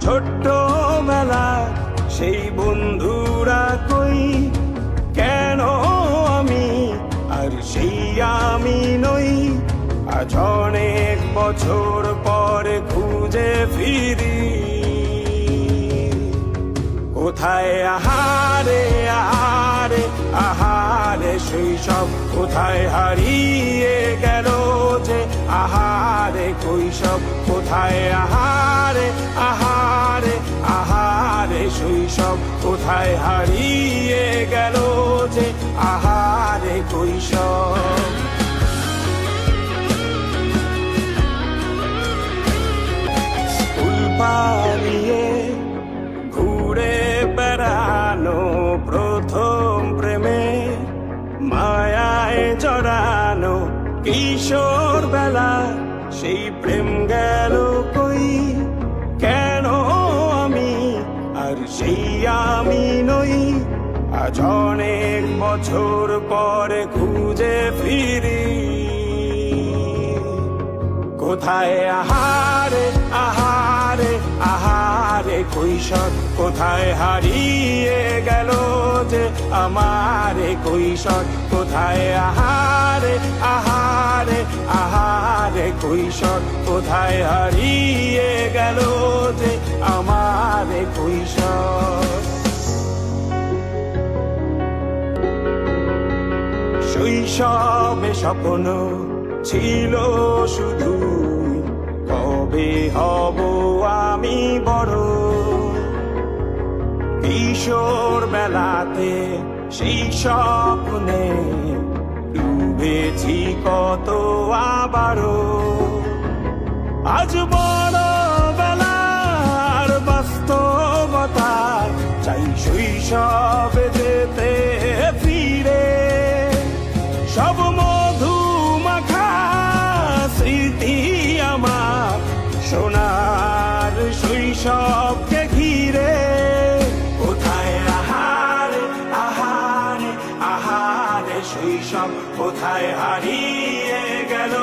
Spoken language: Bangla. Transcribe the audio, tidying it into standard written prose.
ছোট্ট বেলা সেই বন্ধুরা কই, কেন আমি আর সেই আমি নই। আজ অনেক বছর পর খুঁজে ফিরি, কোথায় আহারে আহারে আহারে শৈশব, কোথায় হারিয়ে গেল যে আহারে কৈশব। কোথায় আহারে আহারে আহারে শৈশব, কোথায় হারিয়ে গেল যে আহারে কৈশব। স্কুল পালিয়ে ঘুরে বেড়ানো, প্রথম প্রেমে মায়ায় জড়ানো, কিশোর বেলা সেই প্রেম গেল কই, কেন আমি আর সেই আমি নই। আজ অনেক বছর পরে খুঁজে ফিরি, কোথায় আহারে আহারে আহারে কৈশোর, কোথায় হারিয়ে গেল যে আমারে কৈশোর। কোথায় আহারে আহারে আহারে কৈশোর, কোথায় হারিয়ে গেল যে আমারে কৈশোর। শৈশবে স্বপ্ন ছিল শুধু, কবে হব আমি বড়। কিশোর বেলাতে সেই স্বপ্নে ডুবেছি কত আবারও। আজ বড় বেলার বাস্তবতার চাই শৈশবে যেতে ফিরে। সব মধু মাখা স্মৃতি আমার সোনার শৈশবকে ঘিরে। কোথায় আহারে আহারে আহারে শৈশব, কোথায় হারিয়ে গেল